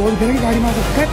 ಓಡಿದ್ರೆ ಗಾಡಿ ಮಾಡೋಕ್ಕೆ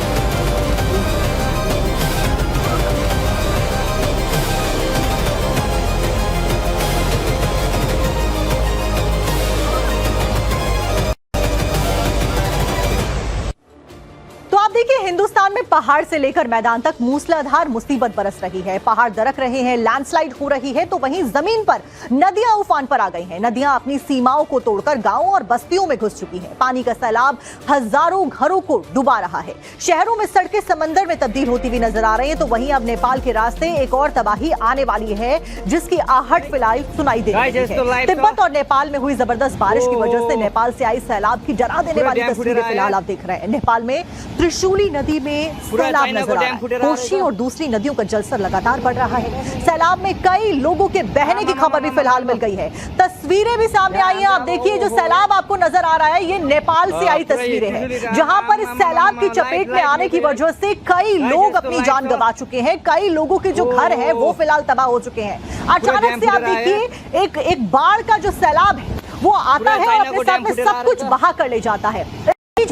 देखिए, हिंदुस्तान में पहाड़ से लेकर मैदान तक मूसलाधार मुसीबत बरस रही है। पहाड़ दरक रहे हैं, लैंडस्लाइड हो रही है, तो वहीं जमीन पर नदियां उफान पर आ गई हैं। नदियां अपनी सीमाओं को तोड़कर गांवों और बस्तियों में घुस चुकी हैं। पानी का सैलाब हजारों घरों को डुबा रहा है। शहरों में सड़कें समंदर में तब्दील होती हुई नजर आ रही हैं, तो वहीं अब नेपाल के रास्ते एक और तबाही आने वाली है, जिसकी आहट फिलहाल सुनाई दे रही है। तिब्बत और नेपाल में हुई जबरदस्त बारिश की वजह से नेपाल से आई सैलाब की डरा देने वाली तस्वीरें फिलहाल आप देख रहे हैं। नेपाल में त्रिशूली नदी में सैलाब नजर आ रहा है। कोशी और दूसरी नदियों का जलस्तर लगातार बढ़ रहा है। सैलाब में कई लोगों के बहने की खबर भी फिलहाल मिल गई है। तस्वीरें भी सामने आई हैं। आप देखिए, जो सैलाब आपको नजर आ रहा है, ये नेपाल से आई तस्वीरें हैं, जहां पर इस सैलाब की चपेट में आने की वजह से कई लोग अपनी जान गंवा चुके हैं। कई लोगों के जो घर हैं वो फिलहाल तबाह हो चुके हैं। अचानक से आप देखिए, एक बाढ़ का जो सैलाब है वो आता है और अपने साथ में सब कुछ बहा कर ले जाता है।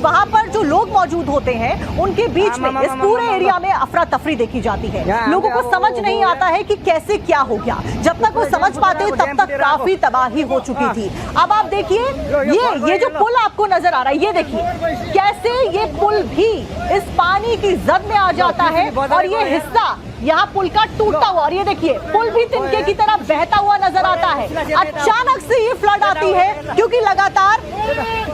वहां पर जो लोग मौजूद होते हैं उनके बीच में इस पूरे एरिया में अफरा तफरी देखी जाती है। लोगों को समझ नहीं आता है कि कैसे क्या हो गया। जब तक वो समझ पाते तब तक काफी तबाही हो चुकी थी। अब आप देखिए, ये जो पुल आपको नजर आ रहा है, ये देखिए कैसे ये पुल भी इस पानी की जद में आ जाता है और ये हिस्सा यहाँ पुल का टूटता हुआ, और ये देखिए पुल भी तिनके की तरह बहता हुआ नजर आता है। अचानक से ये फ्लड आती है क्योंकि लगातार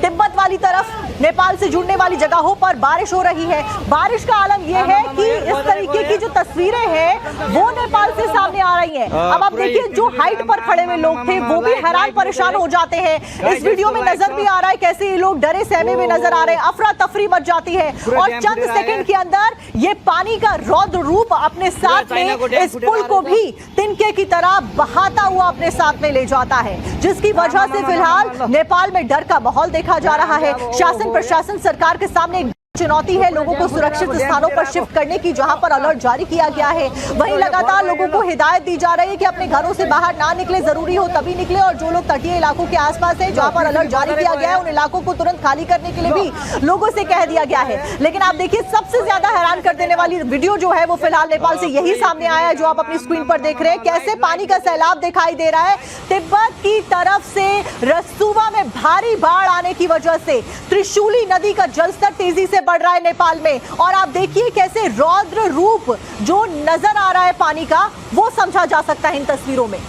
तिब्बत वाली तरफ नेपाल से जुड़ने वाली जगहों पर बारिश हो रही है। बारिश का आलम यह है कि इस तरीके की जो तस्वीरें हैं वो नेपाल से सामने आ रही हैं। अब आप देखिए, जो हाइट पर खड़े हुए लोग थे वो भी हैरान परेशान हो जाते हैं। इस वीडियो में नजर भी आ रहा है कैसे ये लोग डरे सहमे हुए नजर आ रहे हैं। अफरा तफरी मच जाती है और चंद सेकंड के अंदर ये पानी का रौद्र रूप अपने साथ में इस पुल को भी तिनके की तरह बहाता हुआ अपने साथ में ले जाता है, जिसकी वजह से फिलहाल नेपाल में डर का माहौल देखा जा रहा है। शासन प्रशासन सरकार के सामने चुनौती है लोगों को सुरक्षित स्थानों पर शिफ्ट करने की, जहां पर अलर्ट जारी किया गया है। वहीं लगातार लोगों को हिदायत दी जा रही है कि अपने घरों से बाहर ना निकले, जरूरी हो तभी निकले, और जो लोग तटीय इलाकों के आसपास है जहां पर अलर्ट जारी किया गया है उन इलाकों को तुरंत खाली करने के लिए भी लोगों से कह दिया गया है। लेकिन आप देखिए, सबसे ज्यादा हैरान कर देने वाली वीडियो जो है वो फिलहाल नेपाल से यही सामने आया है, जो आप अपनी स्क्रीन पर देख रहे हैं। कैसे पानी का सैलाब दिखाई दे रहा है। तिब्बत की तरफ से रसूवा में भारी बाढ़ आने की वजह से त्रिशूली नदी का जलस्तर तेजी से बढ़ रहा है नेपाल में, और आप देखिए कैसे रौद्र रूप जो नजर आ रहा है पानी का वो समझा जा सकता है इन तस्वीरों में।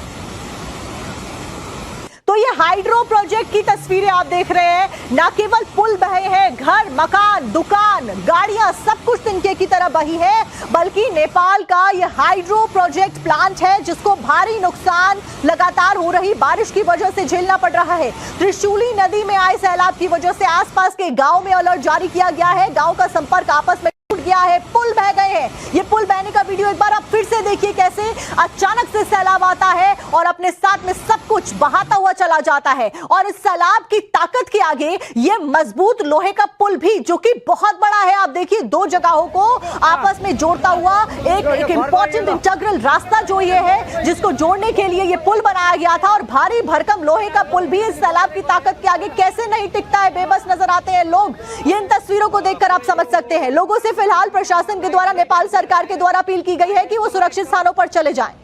तो ये हाइड्रो प्रोजेक्ट की तस्वीरें आप देख रहे हैं। न केवल पुल बहे हैं, घर, मकान, दुकान, गाड़ियां, सब कुछ तिनके की तरह बही है, बल्कि नेपाल का ये हाइड्रो प्रोजेक्ट प्लांट है जिसको भारी नुकसान लगातार हो रही बारिश की वजह से झेलना पड़ रहा है। त्रिशूली नदी में आए सैलाब की वजह से आसपास के गांव में अलर्ट जारी किया गया है। गांव का संपर्क आपस में टूट गया है, पुल बह गए हैं। ये पुल बहने का वीडियो एक बार आप फिर से देखिए, कैसे अचानक से सैलाब आता है और अपने साथ में सब कुछ बहाता हुआ चला जाता है। और इस सैलाब की ताकत के आगे ये मजबूत लोहे का पुल भी, जो कि बहुत बड़ा है, आप देखिए दो जगहों को आपस में जोड़ता हुआ एक इंपॉर्टेंट इंटीग्रल रास्ता जो ये है, जिसको जोड़ने के लिए ये पुल बनाया गया था। और भारी भरकम लोहे का पुल भी इस सैलाब की ताकत के आगे कैसे नहीं टिकता है। बेबस नजर आते हैं लोग। ये इन तस्वीरों को देखकर आप समझ सकते हैं। लोगों से फिलहाल प्रशासन के द्वारा, नेपाल सरकार के द्वारा अपील की गई है कि वो सुरक्षित स्थानों पर चले जाएं।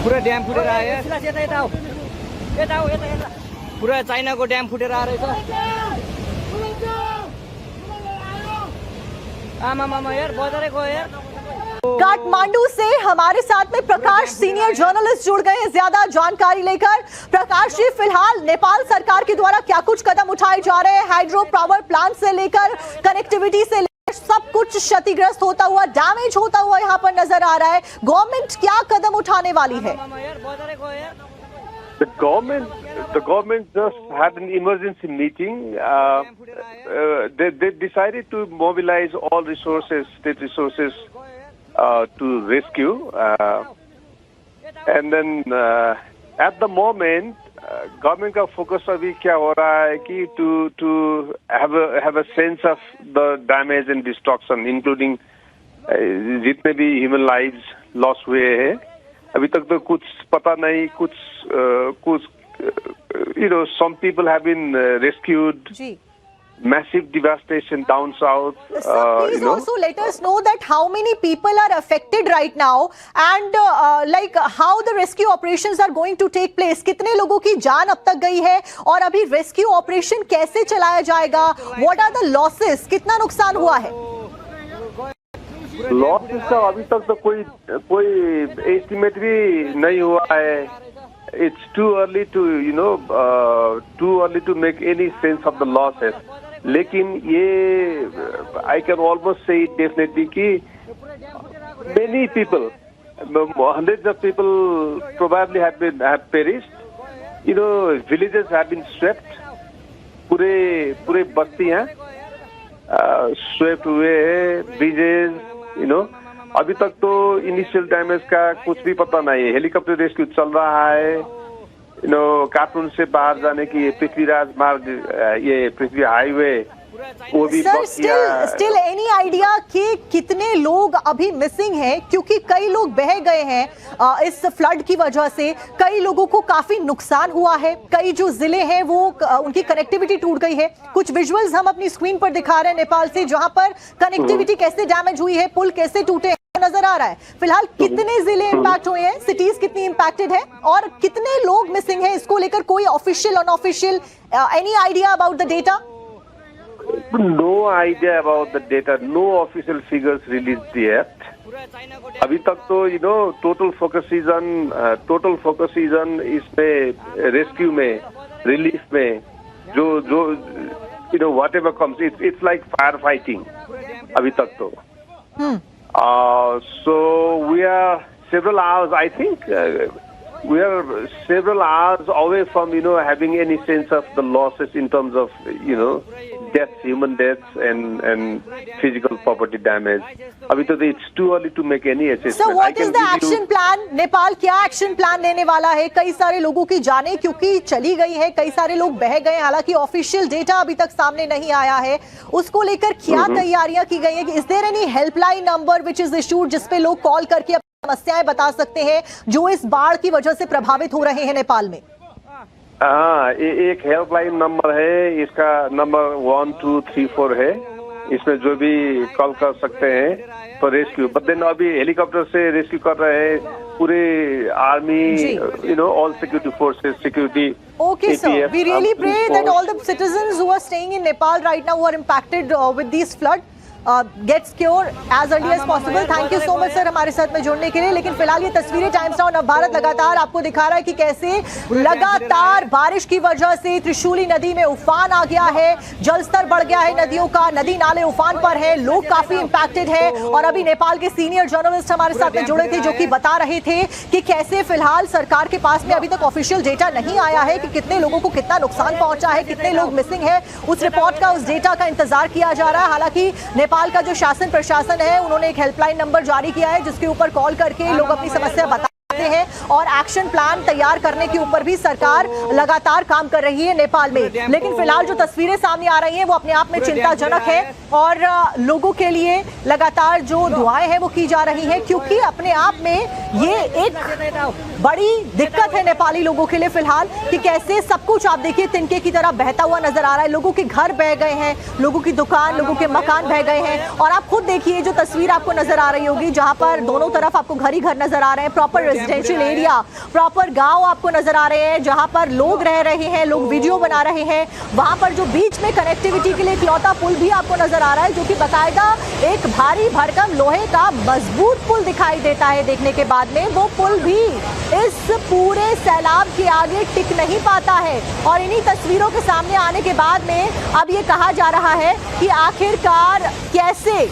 पूरा डैम फुटेर आयो, पूरा चाइना को डैम फुटेर आ रहेछ। आमा यार बजारे गयो यार। काठमांडू से हमारे साथ में प्रकाश सीनियर जर्नलिस्ट जुड़ गए हैं ज्यादा जानकारी लेकर। प्रकाश जी, फिलहाल नेपाल सरकार के द्वारा क्या कुछ कदम उठाए जा रहे हैं? हाइड्रो पावर प्लांट से लेकर कनेक्टिविटी से सब कुछ क्षतिग्रस्त होता हुआ, डैमेज होता हुआ यहाँ पर नजर आ रहा है। गवर्नमेंट क्या कदम उठाने वाली है? The government just had an emergency meeting. They decided to mobilize all resources, state resources, to rescue. And then at the moment, government का फोकस अभी क्या हो रहा है कि to have a sense of the damage and destruction, including जितने भी human lives loss हुए हैं। अभी तक तो कुछ पता नहीं, कुछ some people have been rescued, massive devastation down south. Sir, please also let us know that how many people are affected right now and like how the rescue operations are going to take place. कितने लोगों की जान अब तक गई है और अभी रेस्क्यू ऑपरेशन कैसे चलाया जाएगा? What are the losses? कितना नुकसान हुआ है? लॉसेस का अभी तक तो कोई एस्टिमेट भी नहीं हुआ है. It's too early to make any sense of the losses. लेकिन ये I can almost say it definitely कि many people, hundreds of people probably have perished. Villages have been swept. पूरे बस्तियां स्वेप्ट हुए हैं. ब्रिजेस, अभी तक तो इनिशियल डैमेज का कुछ भी पता नहीं है. हेलीकॉप्टर रेस्क्यू चल रहा है. काठमांडू से बाहर जाने की पृथ्वीराज मार्ग, ये पृथ्वी हाईवे, वो भी सर स्टिल एनी आइडिया कि कितने लोग अभी मिसिंग हैं? क्योंकि कई लोग बह गए हैं इस फ्लड की वजह से. कई लोगों को काफी नुकसान हुआ है. कई जो जिले हैं वो उनकी कनेक्टिविटी टूट गई है. कुछ विजुअल्स हम अपनी स्क्रीन पर दिखा रहे हैं नेपाल से, जहां पर कनेक्टिविटी कैसे डैमेज हुई है, पुल कैसे टूटे नजर आ रहा है. फिलहाल कितने जिले इंपैक्ट हुए हैं, सिटीज कितनी इंपैक्टेड है और कितने लोग मिसिंग हैं? इसको लेकर कोई official unofficial any idea about the data? No idea about the data. No official figures released yet. अभी तक तो टोटल फोकस इज ऑन इसमें, रेस्क्यू में, रिलीफ में, जो whatever comes, it's like fire fighting अभी तक तो. So we are several hours, I think we are several hours away from having any sense of the losses in terms of deaths, human deaths and physical property damage. अभी तो it's too early to make any assessment. So what is the action plan? Nepal क्या action plan लेने वाला है? कई सारे लोगों की जानें क्योंकि चली गई है, कई सारे लोग बह गए. हालांकि ऑफिशियल डेटा अभी तक सामने नहीं आया है. उसको लेकर क्या तैयारियां की गई है? Is there any helpline number which is issued जिसपे लोग कॉल करके समस्याएं बता सकते हैं जो इस बाढ़ की वजह से प्रभावित हो रहे हैं नेपाल में? हाँ, एक हेल्पलाइन नंबर है. इसका नंबर 1234 है. इसमें जो भी कॉल कर सकते हैं फॉर रेस्क्यू. बट देन अभी हेलीकॉप्टर से रेस्क्यू कर रहे हैं पूरे army, all security forces, security. Okay, sir. We really pray that all the citizens who are staying in Nepal right now who are impacted with these flood gets cured as early as possible. Thank you so much sir हमारे साथ में जुड़ने के लिए. लेकिन फिलहाल ये तस्वीरें टाइम्स नाउ नवभारत लगातार आपको दिखा रहा है कि कैसे लगातार बारिश की वजह से त्रिशूली नदी में उफान आ गया है. जलस्तर बढ़ गया है नदियों का, नदी नाले उफान पर है, लोग काफी इंपैक्टेड है. और अभी नेपाल के सीनियर जर्नलिस्ट हमारे साथ में जुड़े थे जो कि बता रहे थे कि कैसे फिलहाल सरकार के पास में अभी तक ऑफिशियल डेटा नहीं आया है कि कितने लोगों को कितना नुकसान पहुंचा है, कितने लोग मिसिंग है. उस रिपोर्ट का, उस डेटा का इंतजार किया जा रहा है. हालांकि नेपाल का जो शासन प्रशासन है उन्होंने एक हेल्पलाइन नंबर जारी किया है जिसके ऊपर कॉल करके लोग अपनी समस्या बताते हैं और एक्शन प्लान तैयार करने के ऊपर भी सरकार लगातार काम कर रही है नेपाल में. लेकिन फिलहाल जो तस्वीरें सामने आ रही हैं वो अपने आप में चिंताजनक है और लोगों के लिए लगातार जो दुआएं हैं वो की जा रही हैं क्योंकि अपने आप में ये एक बड़ी दिक्कत है नेपाली लोगों के लिए फिलहाल कि कैसे सब कुछ आप देखिए तिनके की तरह बहता हुआ नजर आ रहा है. लोगों के घर बह गए हैं, लोगों की दुकान, लोगों के मकान बह गए हैं. और आप खुद देखिए जो तस्वीर आपको नजर आ रही होगी जहां पर दोनों तरफ आपको घर ही घर नजर आ रहे हैं. प्रॉपर रेजिडेंशियल एरिया, प्रॉपर गांव आपको नजर आ रहे हैं जहां पर लोग रह रहे हैं, लोग वीडियो बना रहे हैं. वहां पर जो बीच में कनेक्टिविटी के लिए इकलौता पुल भी आपको नजर आ रहा है जो कि बाकायदा एक भारी भरकम लोहे का मजबूत पुल दिखाई देता है देखने के बाद में. वो पुल भी इस पूरे सैलाब के आगे टिक नहीं पाता है. और इन्हीं तस्वीरों के सामने आने के बाद में अब ये कहा जा रहा है कि आखिरकार कैसे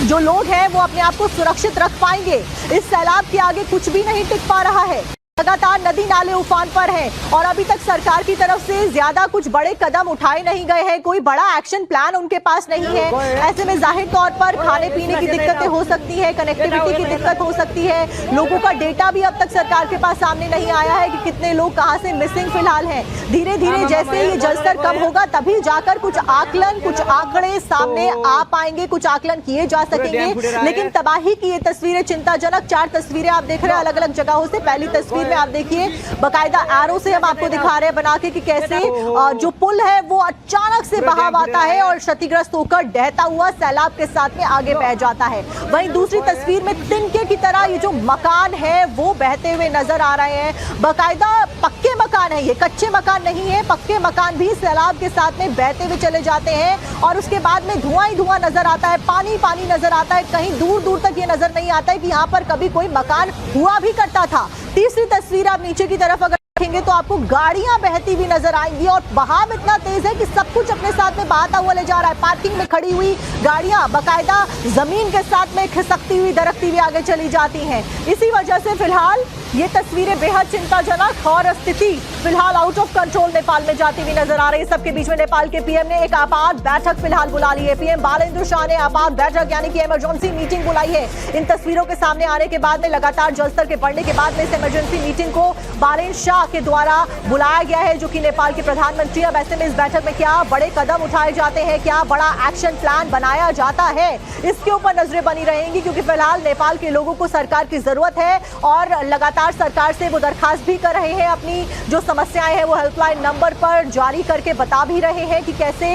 जो लोग हैं वो अपने आप को सुरक्षित रख पाएंगे. इस सैलाब के आगे कुछ भी नहीं टिक पा रहा है. लगातार नदी नाले उफान पर हैं और अभी तक सरकार की तरफ से ज्यादा कुछ बड़े कदम उठाए नहीं गए हैं. कोई बड़ा एक्शन प्लान उनके पास नहीं है. ऐसे में जाहिर तौर पर खाने पीने की दिक्कतें हो सकती है, कनेक्टिविटी की दिक्कत हो सकती है. लोगों का डेटा भी अब तक सरकार के पास सामने नहीं आया है कि कितने लोग कहां से मिसिंग फिलहाल हैं. धीरे धीरे जैसे ये जलस्तर कम होगा तभी जाकर कुछ आकलन, कुछ आंकड़े सामने आ पाएंगे, कुछ आकलन किए जा सकेंगे. लेकिन तबाही की ये तस्वीरें चिंताजनक 4 तस्वीरें आप देख रहे हैं अलग अलग जगहों से. पहली तस्वीर में आप देखिए बकायदा एरो से हम आपको दिखा रहे हैं बना के कि कैसे जो पुल है वो अचानक से बहाव आता है और क्षतिग्रस्त होकर बहता हुआ सैलाब के साथ में आगे बह जाता है। वहीं दूसरी तस्वीर में तिनके की तरह ये जो मकान है वो बहते हुए नजर आ रहे हैं। बकायदा पक्के मकान है, ये कच्चे मकान नहीं है, पक्के मकान भी सैलाब के साथ में बहते हुए चले जाते हैं और उसके बाद में धुआं ही धुआं नजर आता है, पानी पानी नजर आता है। कहीं दूर दूर तक ये नजर नहीं आता है कि यहाँ पर कभी कोई मकान हुआ भी करता था। तीसरी तस्वीर आप नीचे की तरफ अगर देखेंगे तो आपको गाड़ियां बहती हुई नजर आएंगी और बहाव इतना तेज है कि सब कुछ अपने साथ में बहाता हुआ ले जा रहा है। पार्किंग में खड़ी हुई गाड़ियां बकायदा जमीन के साथ में खिसकती हुई दरकती हुई आगे चली जाती हैं। इसी वजह से फिलहाल ये तस्वीरें बेहद चिंताजनक और स्थिति फिलहाल आउट ऑफ कंट्रोल नेपाल में जाती हुई नजर आ रही है। सबके बीच में नेपाल के पीएम ने एक आपात बैठक फिलहाल बुला ली है। पीएम बालेंद्र शाह ने आपात बैठक यानी कि इमरजेंसी मीटिंग बुलाई है। इन तस्वीरों के सामने आने के बाद में लगातार जलस्तर के बढ़ने के बाद में इस इमरजेंसी मीटिंग को बालेंद्र शाह के द्वारा बुलाया गया है, जो कि नेपाल के प्रधानमंत्री। अब ऐसे में इस बैठक में क्या बड़े कदम उठाए जाते हैं, क्या बड़ा एक्शन प्लान बनाया जाता है, इसके ऊपर नजरें बनी रहेंगी, क्योंकि फिलहाल नेपाल के लोगों को सरकार की जरूरत है और लगातार सरकार से वो दरखास्त भी कर रहे हैं। अपनी जो समस्याएं हैं वो हेल्पलाइन नंबर पर जारी करके बता भी रहे हैं कि कैसे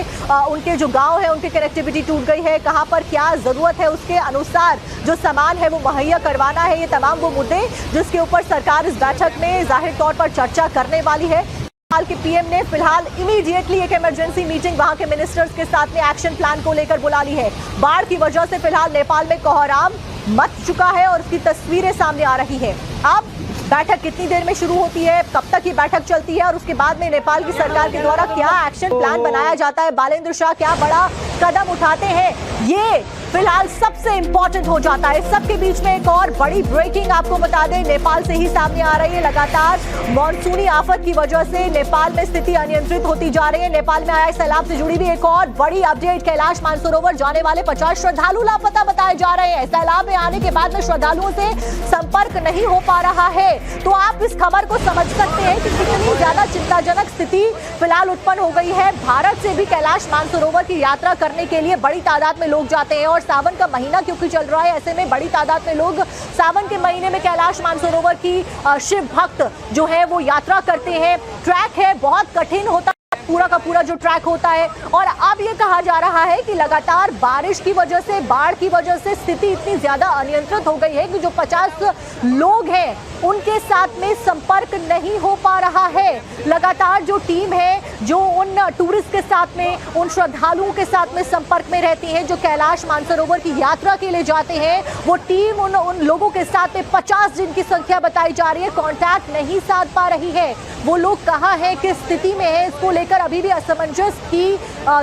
उनके जो गांव है उनकी कनेक्टिविटी टूट गई है, कहां पर क्या जरूरत है, उसके अनुसार जो सामान है वो मुहैया करवाना है। ये तमाम वो मुद्दे जिसके ऊपर सरकार इस बैठक में जाहिर तौर पर चर्चा करने वाली है। नेपाल के पीएम ने फिलहाल इमीडिएटली एक इमरजेंसी मीटिंग वहां के मिनिस्टर्स के साथ में एक्शन प्लान को लेकर बुला ली है। बाढ़ की वजह से फिलहाल नेपाल में कोहराम मच चुका है और उसकी तस्वीरें सामने आ रही है। अब बैठक कितनी देर में शुरू होती है, कब तक ये बैठक चलती है और उसके बाद में नेपाल की सरकार के द्वारा क्या एक्शन प्लान बनाया जाता है, बालेंद्र शाह क्या बड़ा कदम उठाते हैं, ये फिलहाल सबसे इंपॉर्टेंट हो जाता है। सबके बीच में एक और बड़ी ब्रेकिंग आपको बता दें, नेपाल से ही सामने आ रही है। लगातार मॉनसूनी आफत की वजह से नेपाल में स्थिति अनियंत्रित होती जा रही है। नेपाल में आए सैलाब से जुड़ी हुई एक और बड़ी अपडेट, कैलाश मानसरोवर जाने वाले 50 श्रद्धालु लापता बताए जा रहे हैं। सैलाब में आने के बाद में श्रद्धालुओं से संपर्क नहीं हो पा रहा है, तो आप इस खबर को समझ सकते हैं कि कितनी ज्यादा चिंताजनक स्थिति फिलहाल उत्पन्न हो गई है। भारत से भी कैलाश मानसरोवर की यात्रा करने के लिए बड़ी तादाद में लोग जाते हैं और सावन का महीना क्योंकि चल रहा है, ऐसे में बड़ी तादाद में लोग सावन के महीने में कैलाश मानसरोवर की शिव भक्त जो है वो यात्रा करते हैं। ट्रैक है बहुत कठिन होता है, पूरा का पूरा जो ट्रैक होता है। और अब ये कहा जा रहा है कि लगातार बारिश की वजह से, बाढ़ की वजह से स्थिति इतनी ज्यादा अनियंत्रित हो गई है कि जो 50 लोग हैं उनके साथ में संपर्क नहीं हो पा रहा है। लगातार जो टीम है जो उन टूरिस्ट के साथ में, उन श्रद्धालुओं के साथ में संपर्क में रहती है जो कैलाश मानसरोवर की यात्रा के लिए जाते हैं, वो टीम उन लोगों के साथ में 50 जिनकी संख्या बताई जा रही है कांटेक्ट नहीं साध पा रही है। वो लोग कहाँ हैं, किस स्थिति में है, इसको लेकर अभी भी असमंजस की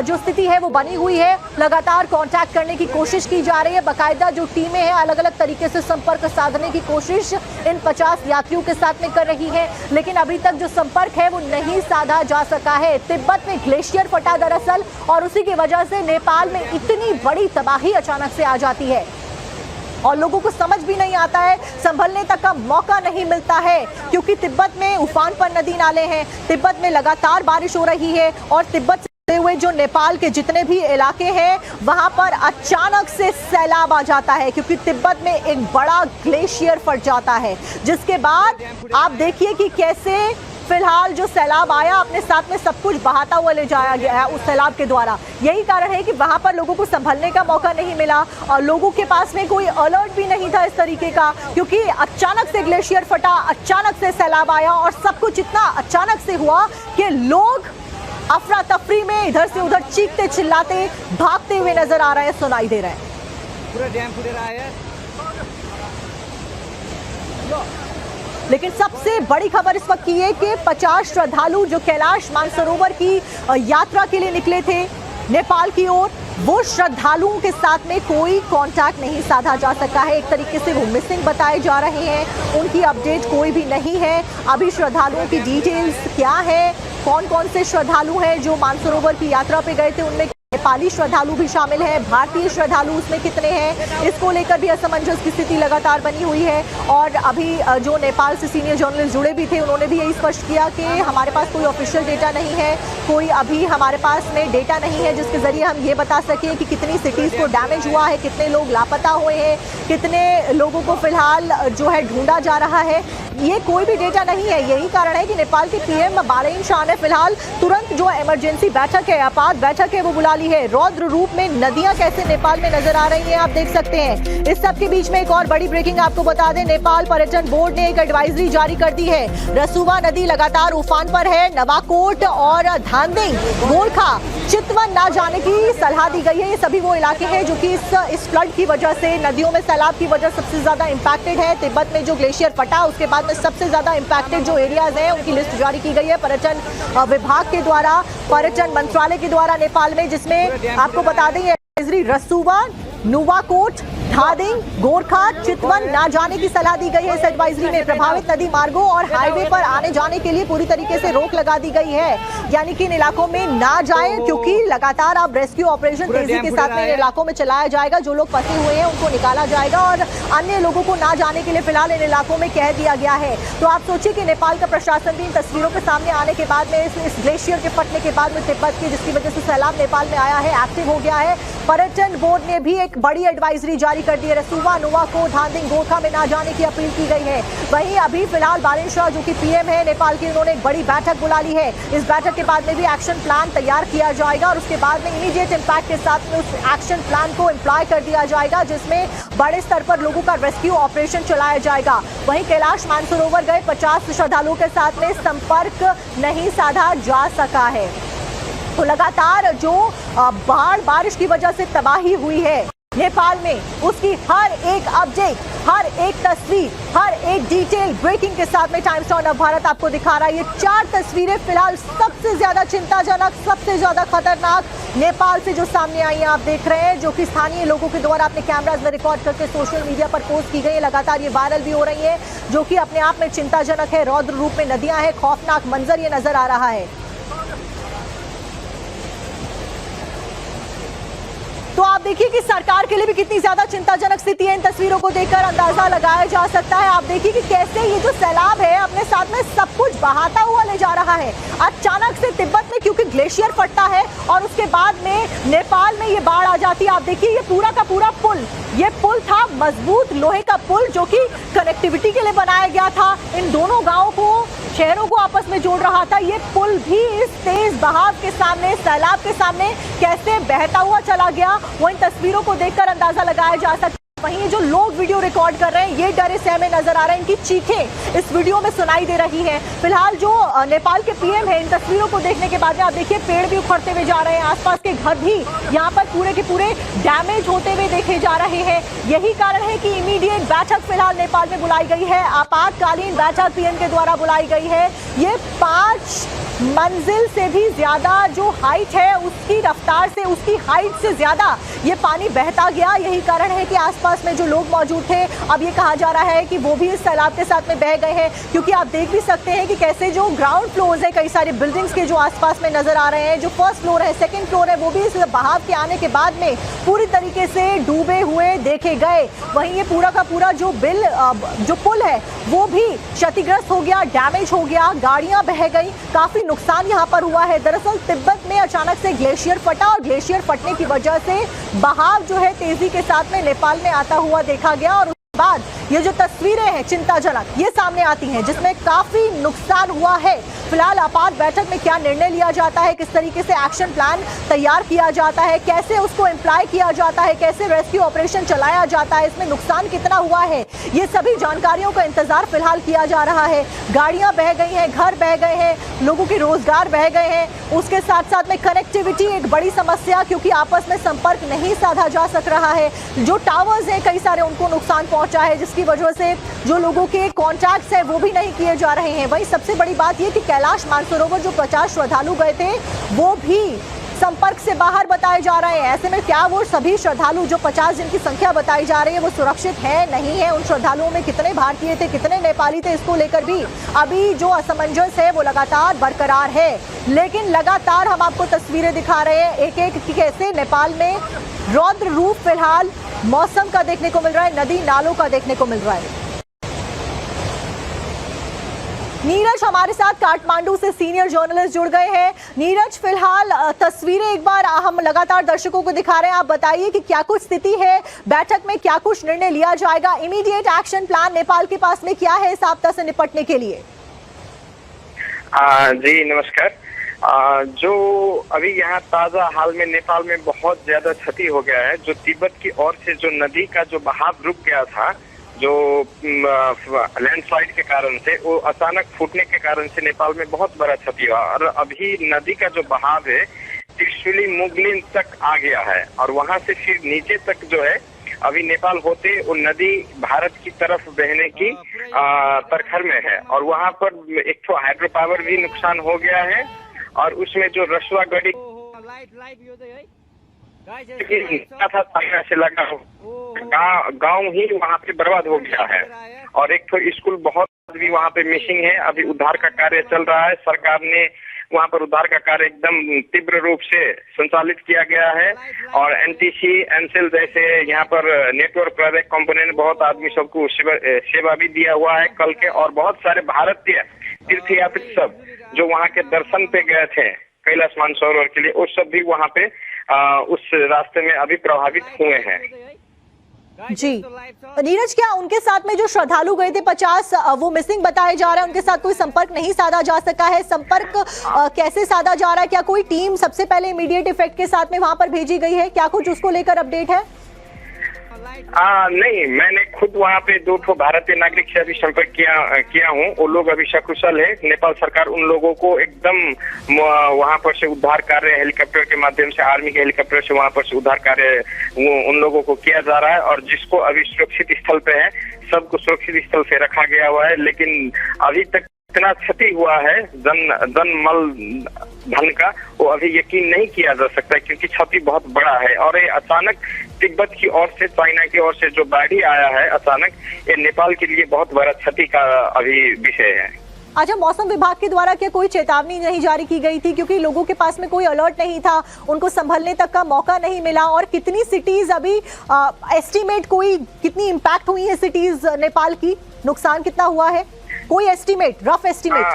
जो स्थिति है वो बनी हुई है। लगातार कांटेक्ट करने की कोशिश की जा रही है, बाकायदा जो टीमें हैं अलग अलग तरीके से संपर्क साधने की कोशिश इन 50 यात्रियों के साथ में कर रही है, लेकिन अभी तक जो संपर्क है वो नहीं साधा जा सका है। तिब्बत में ग्लेशियर फटा दरअसल, और उसी की वजह से नेपाल में इतनी बड़ी तबाही अचानक से आ जाती है और लोगों को समझ भी नहीं आता है, संभलने तक का मौका नहीं मिलता है, क्योंकि तिब्बत में उफान पर नदी नाले हैं, तिब्बत में लगातार बारिश हो रही है और तिब्बत हुए जो नेपाल के जितने भी इलाके हैं वहां पर अचानक से सैलाब आ जाता है, क्योंकि तिब्बत में एक बड़ा ग्लेशियर फट जाता है, जिसके बाद आप देखिए कि कैसे फिलहाल जो सैलाब आया अपने साथ में सब कुछ बहाता हुआ ले जाया गया है उस सैलाब के द्वारा। यही कारण है कि वहां पर लोगों को संभलने का मौका नहीं मिला और लोगों के पास में कोई अलर्ट भी नहीं था इस तरीके का, क्योंकि अचानक से ग्लेशियर फटा, अचानक से सैलाब आया और सब कुछ इतना अचानक से हुआ कि लोग अफरा तफरी में इधर से उधर चीखते चिल्लाते भागते हुए नजर आ रहे हैं, सुनाई दे रहे हैं। पूरा डैम फूट रहा है। लेकिन सबसे बड़ी खबर इस वक्त की है कि 50 श्रद्धालु जो कैलाश मानसरोवर की यात्रा के लिए निकले थे नेपाल की ओर, वो श्रद्धालुओं के साथ में कोई कांटेक्ट नहीं साधा जा सका है। एक तरीके से वो मिसिंग बताए जा रहे हैं, उनकी अपडेट कोई भी नहीं है। अभी श्रद्धालुओं की डिटेल्स क्या है, कौन कौन से श्रद्धालु हैं जो मानसरोवर की यात्रा पे गए थे, उनमें नेपाली श्रद्धालु भी शामिल है, भारतीय श्रद्धालु उसमें कितने हैं, इसको लेकर भी असमंजस की स्थिति लगातार बनी हुई है। और अभी जो नेपाल से सीनियर जर्नलिस्ट जुड़े भी थे उन्होंने भी यही स्पष्ट किया कि हमारे पास कोई ऑफिशियल डेटा नहीं है, कोई अभी हमारे पास में डेटा नहीं है जिसके जरिए हम ये बता सकें कि कितनी सिटीज़ को डैमेज हुआ है, कितने लोग लापता हुए हैं, कितने लोगों को फिलहाल जो है ढूंढा जा रहा है, ये कोई भी डेटा नहीं है। यही कारण है कि नेपाल के पीएम बालेन शाह ने फिलहाल तुरंत जो इमरजेंसी बैठक है, आपात बैठक है, वो बुला ली है। रौद्र रूप में नदियां कैसे नेपाल में नजर आ रही हैं आप देख सकते हैं। इस सब के बीच में एक और बड़ी ब्रेकिंग आपको बता दें, नेपाल पर्यटन बोर्ड ने एक एडवाइजरी जारी कर दी है। रसुवा नदी लगातार उफान पर है। नवाकोट और धांधिंग, गोरखा, चितवन ना जाने की सलाह दी गई है। ये सभी वो इलाके हैं जो कि इस फ्लड की वजह से, नदियों में सैलाब की वजह सबसे ज्यादा इंपैक्टेड है। तिब्बत में जो ग्लेशियर फटा, उसके बाद में सबसे ज्यादा इंपैक्टेड जो एरियाज हैं उनकी लिस्ट जारी की गई है पर्यटन विभाग के द्वारा, पर्यटन मंत्रालय के द्वारा नेपाल में, जिसमें आपको बता दें एडवाइजरी रसुवा, नुवाकोट, धादिंग, गोरखा, चितवन ना जाने की सलाह दी गई है। इस एडवाइजरी में प्रभावित नदी मार्गों और हाईवे पर आने जाने के लिए पूरी तरीके से रोक लगा दी गई है, यानी कि इन इलाकों में ना जाए, क्योंकि लगातार अब रेस्क्यू ऑपरेशन तेजी के साथ में इन इलाकों में चलाया जाएगा। जो लोग फंसे हुए हैं उनको निकाला जाएगा और अन्य लोगों को ना जाने के लिए फिलहाल इन इलाकों में कह दिया गया है। तो आप सोचिए कि नेपाल का प्रशासन भी इन तस्वीरों के सामने आने के बाद में, इस ग्लेशियर के फटने के बाद में तिब्बत की, जिसकी वजह से सैलाब नेपाल में आया है, एक्टिव हो गया है। पर्यटन बोर्ड ने भी एक बड़ी एडवाइजरी जारी कर दी है। रसुवा, नुवाकोट, धांधिंग, गोरखा में ना जाने की अपील की गई है। वहीं अभी फिलहाल बालेन शाह जो कि पीएम है नेपाल के, उन्होंने एक बड़ी बैठक बुला ली है। इस बैठक के बाद में भी एक्शन प्लान तैयार किया जाएगा और उसके बाद में इमीडिएट इम्पैक्ट के साथ में उस एक्शन प्लान को इम्प्लॉय कर दिया जाएगा, जिसमें बड़े स्तर पर लोगों का रेस्क्यू ऑपरेशन चलाया जाएगा। वहीं कैलाश मानसरोवर गए 50 श्रद्धालुओं के साथ में संपर्क नहीं साधा जा सका है। तो लगातार जो बाढ़, बारिश की वजह से तबाही हुई है नेपाल में, उसकी हर एक अपडेट, हर एक तस्वीर, हर एक डिटेल ब्रेकिंग के साथ में टाइम्स ऑन भारत आपको दिखा रहा है। ये 4 तस्वीरें फिलहाल सबसे ज्यादा चिंताजनक, सबसे ज्यादा खतरनाक नेपाल से जो सामने आई हैं आप देख रहे हैं, जो कि स्थानीय लोगों के द्वारा अपने कैमराज में रिकॉर्ड करके सोशल मीडिया पर पोस्ट की गई है। लगातार ये वायरल भी हो रही है, जो कि अपने आप में चिंताजनक है। रौद्र रूप में नदियां हैं, खौफनाक मंजर ये नजर आ रहा है। तो आप देखिए कि सरकार के लिए भी कितनी ज्यादा चिंताजनक स्थिति है। इन तस्वीरों को देखकर अंदाजा लगाया जा सकता है। आप देखिए कि कैसे ये जो सैलाब है अपने साथ में सब कुछ बहाता हुआ ले जा रहा है। अचानक से तिब्बत में क्योंकि ग्लेशियर फटता है और उसके बाद में नेपाल में ये बाढ़ आ जाती है। आप देखिए ये पूरा का पूरा पुल, ये पुल था मजबूत लोहे का पुल, जो कि कनेक्टिविटी के लिए बनाया गया था, इन दोनों गांवों को, शहरों को आपस में जोड़ रहा था। ये पुल भी इस तेज बहाव के सामने, सैलाब के सामने कैसे बहता हुआ चला गया, वो इन तस्वीरों को देखकर अंदाजा लगाया जा सकता है। वहीं जो लोग वीडियो रिकॉर्ड कर रहे हैं, ये डरे सहमे नजर आ रहे हैं, इनकी चीखें इस वीडियो में सुनाई दे रही हैं। फिलहाल जो नेपाल के पीएम है, इन तस्वीरों को देखने के बाद में आप देखिए पेड़ भी उखड़ते हुए जा रहे हैं, आसपास के घर भी यहाँ पर पूरे के पूरे डैमेज होते हुए देखे जा रहे हैं। यही कारण है कि इमीडिएट बैठक फिलहाल नेपाल में बुलाई गई है, आपातकालीन बैठक पीएम के द्वारा बुलाई गई है। ये 5 मंजिल से भी ज्यादा जो हाइट है, उसकी रफ्तार से, उसकी हाइट से ज्यादा ये पानी बहता गया। यही कारण है कि आसपास में जो लोग मौजूद थे, अब ये कहा जा रहा है कि वो भी इस सैलाब के साथ में बह गए हैं, क्योंकि आप देख भी सकते हैं कि कैसे जो ग्राउंड फ्लोर्स है, कई सारे बिल्डिंग्स के जो आसपास में नजर आ रहे हैं, जो फर्स्ट फ्लोर है, सेकंड फ्लोर है, वो भी इस बहाव के आने के बाद में पूरी तरीके से डूबे हुए देखे गए। वहीं ये पूरा का पूरा जो पुल है वो भी क्षतिग्रस्त हो गया, डैमेज हो गया, गाड़ियां बह गई, काफी नुकसान यहाँ पर हुआ है। दरअसल तिब्बत में अचानक से ग्लेशियर फटा और ग्लेशियर फटने की वजह से बहाव जो है तेजी के साथ में नेपाल में आता हुआ देखा गया और उसके बाद ये जो तस्वीरें हैं चिंताजनक ये सामने आती हैं, जिसमें काफी नुकसान हुआ है। फिलहाल आपात बैठक में क्या निर्णय लिया जाता है, किस तरीके से एक्शन प्लान तैयार किया जाता है, कैसे उसको इम्प्लॉय किया जाता है, कैसे रेस्क्यू ऑपरेशन चलाया जाता है, इसमें नुकसान कितना हुआ है, ये सभी जानकारियों का इंतजार फिलहाल किया जा रहा है। गाड़ियां बह गई हैं, घर बह गए हैं, लोगों के रोजगार बह गए हैं, उसके साथ साथ में कनेक्टिविटी एक बड़ी समस्या, क्योंकि आपस में संपर्क नहीं साधा जा सक रहा है। जो टावर्स हैं कई सारे, उनको नुकसान पहुंचा है, जिसकी वजह से जो लोगों के कॉन्टैक्ट्स हैं वो भी नहीं किए जा रहे हैं। वहीं सबसे बड़ी बात यह कि कैलाश मानसरोवर जो 50 श्रद्धालु गए थे वो भी संपर्क से बाहर बताए जा रहे हैं। ऐसे में क्या वो सभी श्रद्धालु जो 50 जिनकी संख्या बताई जा रही है वो सुरक्षित है, नहीं है? उन श्रद्धालुओं में कितने भारतीय थे, कितने नेपाली थे, इसको लेकर भी अभी जो असमंजस है वो लगातार बरकरार है। लेकिन लगातार हम आपको तस्वीरें दिखा रहे हैं एक एक कि कैसे नेपाल में रौद्र रूप फिलहाल मौसम का देखने को मिल रहा है, नदी नालों का देखने को मिल रहा है। नीरज हमारे साथ काठमांडू से सीनियर जर्नलिस्ट जुड़ गए हैं। नीरज, फिलहाल तस्वीरें एक बार हम लगातार दर्शकों को दिखा रहे हैं, आप बताइए कि क्या कुछ स्थिति है, बैठक में क्या कुछ निर्णय लिया जाएगा, इमीडिएट एक्शन प्लान नेपाल के पास में क्या है इस आपदा से निपटने के लिए? जी नमस्कार। जो अभी यहाँ ताजा हाल में नेपाल में बहुत ज्यादा क्षति हो गया है। जो तिब्बत की ओर से जो नदी का जो बहाव रुक गया था, जो लैंडस्लाइड के कारण से, वो अचानक फूटने के कारण से नेपाल में बहुत बड़ा क्षति हुआ। और अभी नदी का जो बहाव है त्रिशूली मुगलिन तक आ गया है और वहां से फिर नीचे तक जो है अभी नेपाल होते वो नदी भारत की तरफ बहने की तरखर में है। और वहां पर एक तो हाइड्रो पावर भी नुकसान हो गया है और उसमें जो रसुआ गढ़ी था चाइना से लगा गांव ही वहाँ पे बर्बाद हो गया है। और एक तो स्कूल बहुत भी वहाँ पे मिसिंग है। अभी उद्धार का कार्य चल रहा है। सरकार ने वहाँ पर उद्धार का कार्य एकदम तीव्र रूप से संचालित किया गया है। और एनटीसी एनसेल जैसे यहाँ पर नेटवर्क प्राइवेट कंपनी ने बहुत आदमी सबको सेवा भी दिया हुआ है कल के। और बहुत सारे भारतीय तीर्थयात्री सब जो वहाँ के दर्शन पे गए थे कैलाश मानसरोवर के लिए, वो सब भी वहाँ पे उस रास्ते में अभी प्रभावित हुए हैं। जी नीरज, क्या उनके साथ में जो श्रद्धालु गए थे 50 वो मिसिंग बताए जा रहे हैं, उनके साथ कोई संपर्क नहीं साधा जा सका है? संपर्क कैसे साधा जा रहा है? क्या कोई टीम सबसे पहले इमीडिएट इफेक्ट के साथ में वहां पर भेजी गई है? क्या कुछ उसको लेकर अपडेट है? नहीं, मैंने खुद वहाँ पे 2 भारतीय नागरिक से अभी संपर्क किया हूँ। वो लोग अभी सकुशल है। नेपाल सरकार उन लोगों को एकदम वहाँ पर से उद्धार कार्य हेलीकॉप्टर के माध्यम से, आर्मी के हेलीकॉप्टर से वहाँ पर से उद्धार कार्य उन लोगों को किया जा रहा है। और जिसको अभी सुरक्षित स्थल पे है, सबको सुरक्षित स्थल से रखा गया हुआ है। लेकिन अभी तक इतना क्षति हुआ है धन का, वो अभी यकीन नहीं किया जा सकता क्योंकि क्षति बहुत बड़ा है। और ये अचानक तिब्बत की ओर से, चाइना की ओर से जो बाढ़ी आया है अचानक, ये नेपाल के लिए बहुत बड़ा क्षति का अभी विषय है। अच्छा, मौसम विभाग के द्वारा क्या कोई चेतावनी नहीं जारी की गई थी? क्योंकि लोगों के पास में कोई अलर्ट नहीं था, उनको संभलने तक का मौका नहीं मिला। और कितनी सिटीज अभी एस्टिमेट, कोई कितनी इम्पैक्ट हुई है सिटीज नेपाल की, नुकसान कितना हुआ है, कोई एस्टिमेट, रफ एस्टिमेट?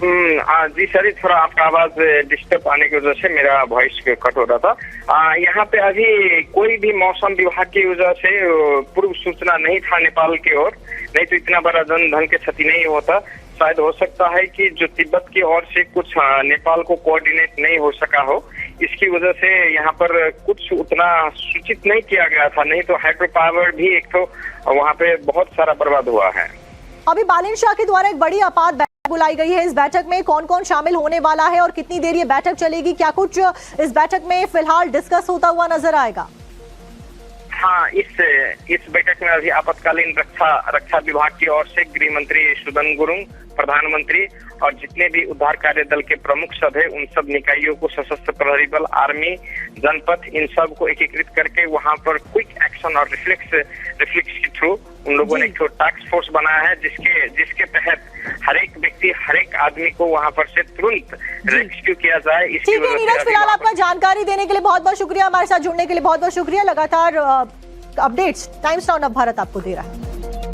जी सर, थोड़ा आपका आवाज डिस्टर्ब आने की वजह से मेरा वॉइस कट हो रहा था। यहाँ पे अभी कोई भी मौसम विभाग की वजह से पूर्व सूचना नहीं था नेपाल की ओर, नहीं तो इतना बड़ा धन के क्षति नहीं होता। शायद हो सकता है कि जो तिब्बत की ओर से कुछ नेपाल को कोऑर्डिनेट नहीं हो सका हो, इसकी वजह से यहाँ पर कुछ उतना सूचित नहीं किया गया था। नहीं तो हाइड्रो पावर भी एक तो वहाँ पे बहुत सारा बर्बाद हुआ है। अभी बालिन शाह के द्वारा एक बड़ी आपात बैठक बुलाई गई है। इस बैठक में कौन कौन शामिल होने वाला है और कितनी देर ये बैठक चलेगी? क्या कुछ इस बैठक में फिलहाल डिस्कस होता हुआ नजर आएगा? हाँ, इस बैठक में अभी आपातकालीन रक्षा विभाग की ओर से गृह मंत्री सुदन गुरुङ, प्रधानमंत्री और जितने भी उद्धार कार्य दल के प्रमुख सब है, उन सब निकायों को, सशस्त्र प्रहरी बल, आर्मी, जनपद, इन सब को एकीकृत करके वहां पर क्विक एक्शन और रिफ्लेक्स के थ्रू उन लोगों ने एक टास्क फोर्स बनाया है, जिसके तहत हर एक व्यक्ति, हर एक आदमी को वहां पर से तुरंत रेस्क्यू किया जाए। ठीक है नीरज, फिलहाल आपका जानकारी देने के लिए बहुत बहुत शुक्रिया, हमारे साथ जुड़ने के लिए बहुत बहुत शुक्रिया। लगातार अपडेट्स टाइम्स नाउ भारत आपको दे रहा है।